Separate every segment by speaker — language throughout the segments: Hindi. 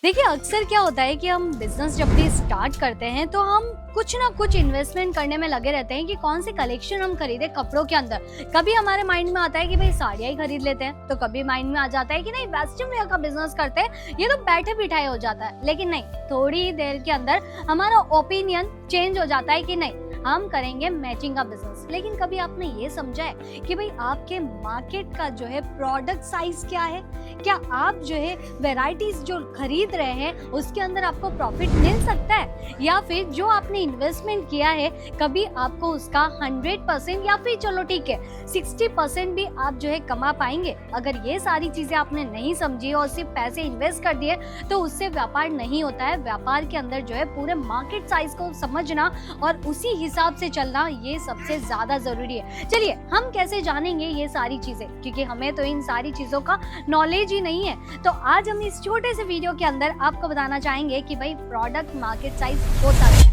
Speaker 1: देखिए, अक्सर क्या होता है कि हम बिजनेस जब भी स्टार्ट करते हैं तो हम कुछ ना कुछ इन्वेस्टमेंट करने में लगे रहते हैं कि कौन सी कलेक्शन हम खरीदे कपड़ों के अंदर। कभी हमारे माइंड में आता है कि भाई साड़ियाँ ही खरीद लेते हैं, तो कभी माइंड में आ जाता है कि नहीं वेस्टर्न वेयर का बिजनेस करते हैं, ये तो बैठे बिठाए हो जाता है। लेकिन नहीं, थोड़ी ही देर के अंदर हमारा ओपिनियन चेंज हो जाता है कि नहीं, हम करेंगे मैचिंग का बिजनेस। लेकिन कभी आपने ये समझा है कि भाई आपके मार्केट का जो है प्रोडक्ट साइज क्या है? क्या आप जो है वैरायटीज जो खरीद रहे हैं उसके अंदर आपको प्रॉफिट मिल सकता है, या फिर जो आपने इन्वेस्टमेंट किया है कभी आपको उसका 100% या फिर चलो ठीक है 60% भी आप जो है कमा पाएंगे? अगर ये सारी चीजें आपने नहीं समझी और सिर्फ पैसे इन्वेस्ट कर दिए तो उससे व्यापार नहीं होता है। व्यापार के अंदर जो है पूरे मार्केट साइज को समझना और उसी हिसाब से चलना ये सबसे ज्यादा जरूरी है। चलिए हम कैसे जानेंगे ये सारी चीजें, क्योंकि हमें तो इन सारी चीजों का नॉलेज ही नहीं है। तो आज हम इस छोटे से वीडियो के अंदर आपको बताना चाहेंगे कि भाई प्रोडक्ट मार्केट साइज होता है।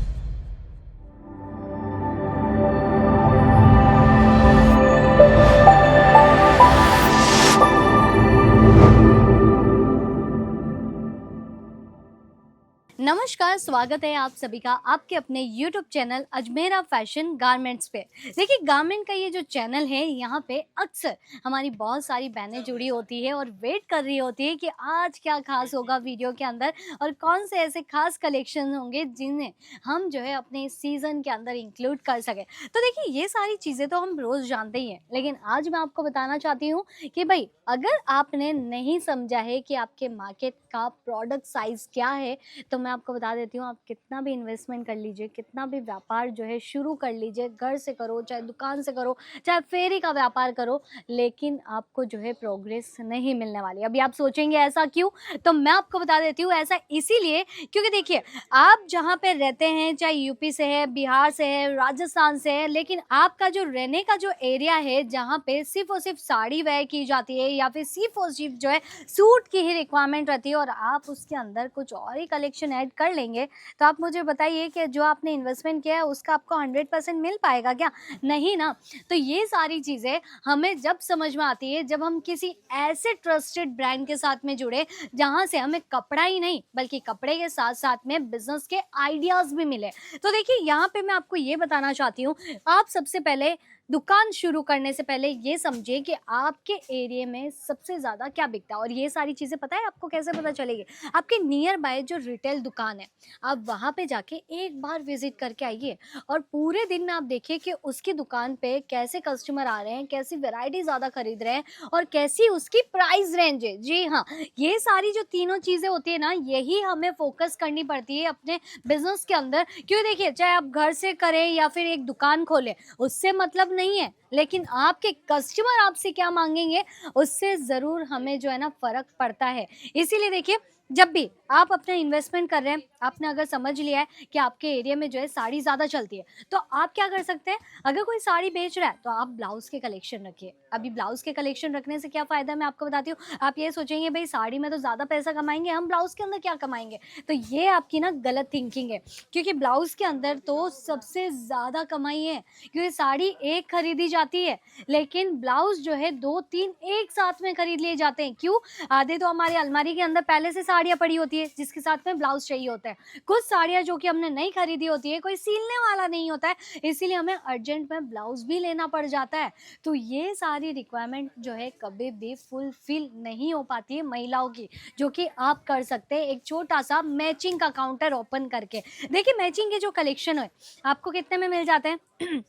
Speaker 1: नमस्कार, स्वागत है आप सभी का आपके अपने YouTube channel Ajmera fashion garments पे। देखिए, गारमेंट का ये जो चैनल है यहाँ पे अक्सर हमारी बहुत सारी बहनें जुड़ी होती है और वेट कर रही होती है कि आज क्या खास होगा वीडियो के अंदर और कौन से ऐसे खास कलेक्शन होंगे जिन्हें हम जो है अपने सीजन के अंदर इंक्लूड कर सके। तो देखिए, ये सारी चीज़ें तो हम रोज़ जानते ही हैं, लेकिन आज मैं आपको बताना चाहती हूँ कि भाई अगर आपने नहीं समझा है कि आपके मार्केट का प्रोडक्ट साइज क्या है, तो मैं आपको बता देती हूँ, आप कितना भी इन्वेस्टमेंट कर लीजिए, कितना भी व्यापार जो है शुरू कर लीजिए, घर से करो, चाहे दुकान से करो, चाहे फेरी का व्यापार करो, लेकिन आपको जो है प्रोग्रेस नहीं मिलने वाली। अभी आप सोचेंगे ऐसा क्यों? तो मैं आपको बता देती हूँ, ऐसा इसीलिए क्योंकि देखिए, आप जहाँ पे रहते हैं, चाहे यूपी से है, बिहार से है, राजस्थान से है, लेकिन आपका जो रहने का जो एरिया है जहाँ पे सिर्फ और सिर्फ साड़ी वेयर की जाती है या फिर सिर्फ और सिर्फ जो है सूट की ही रिक्वायरमेंट रहती है और आप उसके अंदर कुछ और ही कलेक्शन ऐड कर लेंगे, तो आप मुझे बताइए कि जो आपने इन्वेस्टमेंट किया है उसका आपको 100% मिल पाएगा क्या? नहीं ना। तो ये सारी चीज़ें हमें जब समझ में आती है जब हम किसी ऐसे ट्रस्टेड ब्रांड के साथ में जुड़े जहाँ से हमें कपड़ा ही नहीं बल्कि कपड़े के साथ साथ में बिजनेस के आइडियाज़ भी मिले। तो देखिए, यहाँ पे मैं आपको ये बताना चाहती हूँ, आप सबसे पहले दुकान शुरू करने से पहले ये समझिए कि आपके एरिया में सबसे ज़्यादा क्या बिकता है। और ये सारी चीज़ें पता है आपको कैसे पता चलेगी? आपके नियर बाय जो रिटेल दुकान है, आप वहाँ पे जाके एक बार विजिट करके आइए और पूरे दिन में आप देखिए कि उसकी दुकान पे कैसे कस्टमर आ रहे हैं, कैसी वैरायटी ज़्यादा खरीद रहे हैं और कैसी उसकी प्राइस रेंज है। जी हाँ, ये सारी जो तीनों चीज़ें होती है ना, यही हमें फोकस करनी पड़ती है अपने बिजनेस के अंदर। क्यों? देखिए, चाहे आप घर से करें या फिर एक दुकान खोलें, उससे मतलब नहीं है, लेकिन आपके कस्टमर आपसे क्या मांगेंगे उससे ज़रूर हमें जो है ना फ़र्क पड़ता है। इसीलिए देखिए, जब भी आप अपना इन्वेस्टमेंट कर रहे हैं, आपने अगर समझ लिया है कि आपके एरिया में जो है साड़ी ज़्यादा चलती है, तो आप क्या कर सकते हैं? अगर कोई साड़ी बेच रहा है तो आप ब्लाउज़ के कलेक्शन रखिए। अभी ब्लाउज़ के कलेक्शन रखने से क्या फ़ायदा है मैं आपको बताती हूँ। आप ये सोचेंगे भाई साड़ी में तो ज़्यादा पैसा कमाएँगे, हम ब्लाउज़ के अंदर क्या कमाएँगे? तो ये आपकी ना गलत थिंकिंग है, क्योंकि ब्लाउज़ के अंदर तो सबसे ज़्यादा कमाई है। क्योंकि साड़ी एक खरीदी जाती है, लेकिन ब्लाउज़ जो है 2-3 एक साथ में खरीद लिए जाते हैं। क्यों? आधे तो हमारी अलमारी के अंदर पहले से साड़ियाँ पड़ी होती है जिसके साथ में ब्लाउज़ चाहिए होता है। कुछ साड़ियाँ जो कि हमने नहीं खरीदी होती है, कोई सिलने वाला नहीं होता है, इसीलिए हमें अर्जेंट में ब्लाउज़ भी लेना पड़ जाता है। तो ये सारी रिक्वायरमेंट जो है कभी भी फुलफ़िल नहीं हो पाती है महिलाओं की, जो कि आप कर सकते हैं एक छोटा-सा मैचिंग का काउंटर ओपन करके। देखिए, मैचिंग के जो कलेक्शन है, आपको कितने में मिल जाते हैं?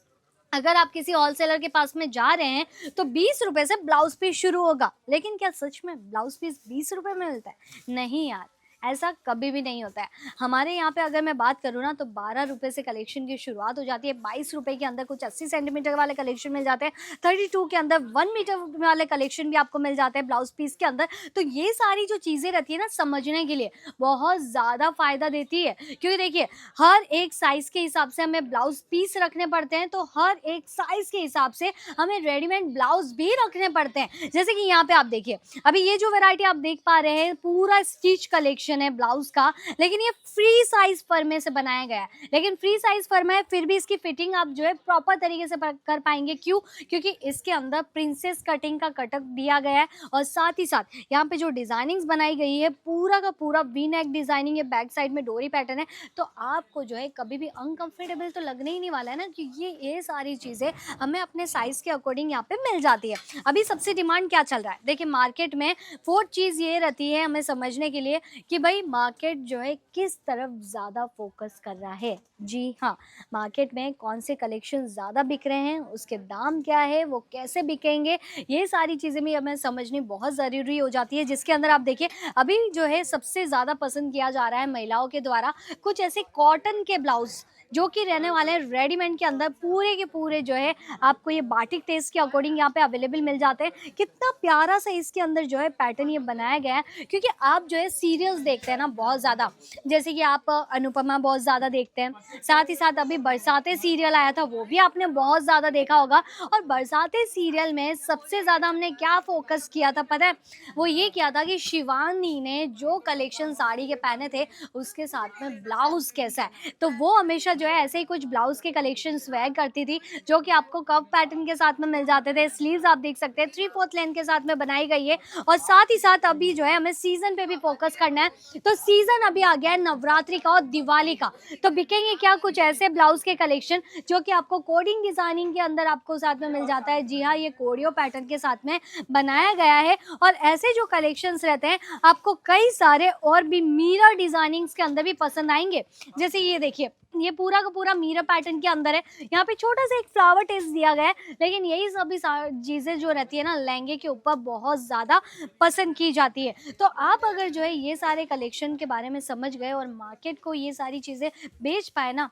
Speaker 1: अगर आप किसी होलसेलर के पास में जा रहे हैं तो 20 रुपए से ब्लाउज पीस शुरू होगा, लेकिन क्या सच में ब्लाउज पीस 20 रुपए में मिलता है? नहीं यार, ऐसा कभी भी नहीं होता है। हमारे यहाँ पे अगर मैं बात करूँ ना तो 12 रुपए से कलेक्शन की शुरुआत हो जाती है। 22 रुपए के अंदर कुछ 80 सेंटीमीटर वाले कलेक्शन मिल जाते हैं। 32 के अंदर 1 मीटर वाले कलेक्शन भी आपको मिल जाते हैं ब्लाउज पीस के अंदर। तो ये सारी जो चीज़ें रहती है ना, समझने के लिए बहुत ज़्यादा फ़ायदा देती है, क्योंकि देखिए हर एक साइज़ के हिसाब से हमें ब्लाउज पीस रखने पड़ते हैं, तो हर एक साइज़ के हिसाब से हमें रेडीमेड ब्लाउज भी रखने पड़ते हैं। जैसे कि यहाँ पे आप देखिए, अभी ये जो वैरायटी आप देख पा रहे हैं पूरा स्टिच कलेक्शन कलेक्शन है ब्लाउज का, लेकिन ये फ्री साइज फर्मे से बनाया गया है। लेकिन फ्री साइज फर्मा है, फिर भी इसकी फिटिंग आप जो है प्रॉपर तरीके से कर पाएंगे। क्यों? क्योंकि इसके अंदर प्रिंसेस कटिंग का कटक दिया गया है, और साथ ही साथ यहाँ पे जो डिजाइनिंग्स बनाई गई है पूरा का पूरा वी नेक डिजाइनिंग है, बैक साइड में डोरी पैटर्न है। तो आपको जो है कभी भी अनकंफर्टेबल तो लगने ही नहीं वाला है ना, क्योंकि ये सारी चीज़ें हमें अपने साइज़ के अकॉर्डिंग यहाँ पे मिल जाती है। अभी सबसे डिमांड क्या चल रहा है? देखिए मार्केट में फोर्थ चीज़ ये रहती है हमें समझने के लिए कि भाई मार्केट जो है किस तरफ ज़्यादा फोकस कर रहा है। जी हाँ, मार्केट में कौन से कलेक्शन ज़्यादा बिक रहे हैं, उसके दाम क्या है, वो कैसे बिकेंगे, ये सारी चीज़ें भी हमें समझनी बहुत ज़रूरी हो जाती है। जिसके अंदर आप देखिए अभी जो है सबसे ज़्यादा पसंद किया जा रहा है महिलाओं के द्वारा कुछ ऐसे कॉटन के ब्लाउज जो कि रहने वाले हैं रेडीमेड के अंदर, पूरे के पूरे जो है आपको ये बाटिक टेस्ट के अकॉर्डिंग यहाँ पे अवेलेबल मिल जाते हैं। कितना प्यारा सा इसके अंदर जो है पैटर्न ये बनाया गया है, क्योंकि आप जो है सीरियल्स देखते हैं ना बहुत ज़्यादा, जैसे कि आप अनुपमा बहुत ज़्यादा देखते हैं, साथ ही साथ अभी बरसाते सीरियल आया था वो भी आपने बहुत ज़्यादा देखा होगा। और बरसाते सीरियल में सबसे ज़्यादा हमने क्या फोकस किया था पता है? वो ये किया था कि शिवानी ने जो कलेक्शन साड़ी के पहने थे उसके साथ में ब्लाउज कैसा है। तो वो हमेशा जो है ऐसे ही कुछ ब्लाउज के कलेक्शन वेयर करती थी, जो कि आपको कर्व पैटर्न के साथ में मिल जाते थे। स्लीव्स आप देख सकते हैं 3/4 लेंथ के साथ में बनाई गई है। और साथ ही साथ अभी जो है हमें सीजन पे भी फोकस करना है, तो सीजन अभी आ गया है नवरात्रि का और दिवाली का। तो बिकेंगे क्या कुछ ऐसे ब्लाउज के कलेक्शन जो कि आपको कोडिंग डिजाइनिंग के अंदर आपको साथ में मिल जाता है। जी हाँ, ये कोडियो पैटर्न के साथ में बनाया गया है। और ऐसे जो कलेक्शंस रहते हैं आपको कई सारे और भी मिरर डिजाइनिंग्स के अंदर भी पसंद आएंगे। जैसे ये देखिए, ये पूरा का पूरा मिरर पैटर्न के अंदर है, यहाँ पे छोटा सा एक फ्लावर टेस्ट दिया गया है। लेकिन यही सभी चीज़ें जो रहती है ना लहंगे के ऊपर बहुत ज़्यादा पसंद की जाती है। तो आप अगर जो है ये सारे कलेक्शन के बारे में समझ गए और मार्केट को ये सारी चीज़ें बेच पाए ना,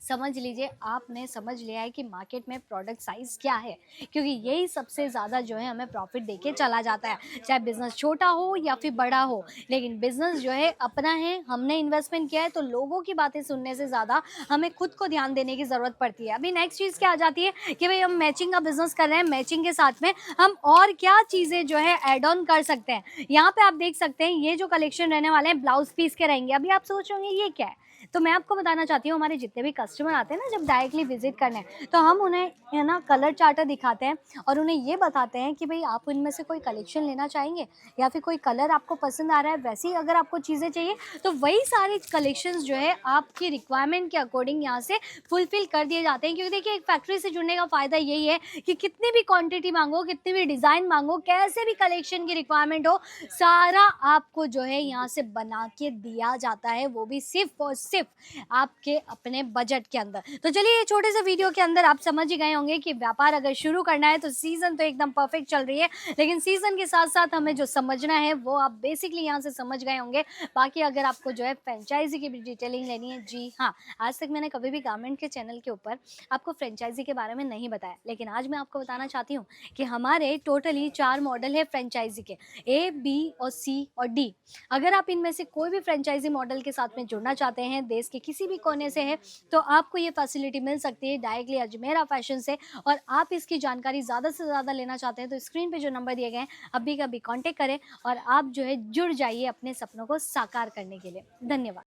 Speaker 1: समझ लीजिए आपने समझ लिया है कि मार्केट में प्रोडक्ट साइज़ क्या है, क्योंकि यही सबसे ज़्यादा जो है हमें प्रॉफिट देके चला जाता है, चाहे बिज़नेस छोटा हो या फिर बड़ा हो। लेकिन बिज़नेस जो है अपना है, हमने इन्वेस्टमेंट किया है, तो लोगों की बातें सुनने से ज़्यादा हमें खुद को ध्यान देने की ज़रूरत पड़ती है। अभी नेक्स्ट चीज़ क्या आ जाती है कि भाई हम मैचिंग का बिज़नेस कर रहे हैं, मैचिंग के साथ में हम और क्या चीज़ें जो है ऐड ऑन कर सकते हैं। यहाँ पे आप देख सकते हैं ये जो कलेक्शन रहने वाले हैं ब्लाउज पीस के रहेंगे। अभी आप सोच रहे होंगे ये क्या है, तो मैं आपको बताना चाहती हूँ हमारे जितने भी कस्टमर आते हैं ना जब डायरेक्टली विजिट करने, तो हम उन्हें है ना कलर चार्टर दिखाते हैं और उन्हें ये बताते हैं कि भाई आप इनमें से कोई कलेक्शन लेना चाहेंगे या फिर कोई कलर आपको पसंद आ रहा है, वैसे ही अगर आपको चीज़ें चाहिए तो वही सारे कलेक्शंस जो है आपकी रिक्वायरमेंट के अकॉर्डिंग यहाँ से फुलफिल कर दिए जाते हैं। क्योंकि देखिए एक फैक्ट्री से जुड़ने का फ़ायदा यही है कि कितनी भी क्वान्टिटी मांगो, कितनी भी डिज़ाइन मांगो, कैसे भी कलेक्शन की रिक्वायरमेंट हो, सारा आपको जो है यहाँ से बना के दिया जाता है, वो भी सिर्फ और सिर्फ आपके अपने बजट के अंदर। तो चलिए ये छोटे से वीडियो के अंदर आप समझ ही गए होंगे कि व्यापार अगर शुरू करना है तो सीजन तो एकदम परफेक्ट चल रही है, लेकिन सीजन के साथ साथ हमें जो समझना है वो आप बेसिकली यहाँ से समझ गए होंगे। बाकी अगर आपको जो है फ्रेंचाइजी की भी डिटेलिंग लेनी है, जी हाँ, आज तक मैंने कभी भी गारमेंट के चैनल के ऊपर आपको फ्रेंचाइजी के बारे में नहीं बताया, लेकिन आज मैं आपको बताना चाहती हूँ कि हमारे टोटली 4 मॉडल है फ्रेंचाइजी के, A, B और C और D। अगर आप इनमें से कोई भी फ्रेंचाइजी मॉडल के साथ में जुड़ना चाहते हैं, देश के किसी भी कोने से है, तो आपको ये फैसिलिटी मिल सकती है डायरेक्टली अजमेरा फैशन से। और आप इसकी जानकारी ज़्यादा से ज़्यादा लेना चाहते हैं तो स्क्रीन पे जो नंबर दिए गए हैं अभी कभी कांटेक्ट करें और आप जो है जुड़ जाइए अपने सपनों को साकार करने के लिए। धन्यवाद।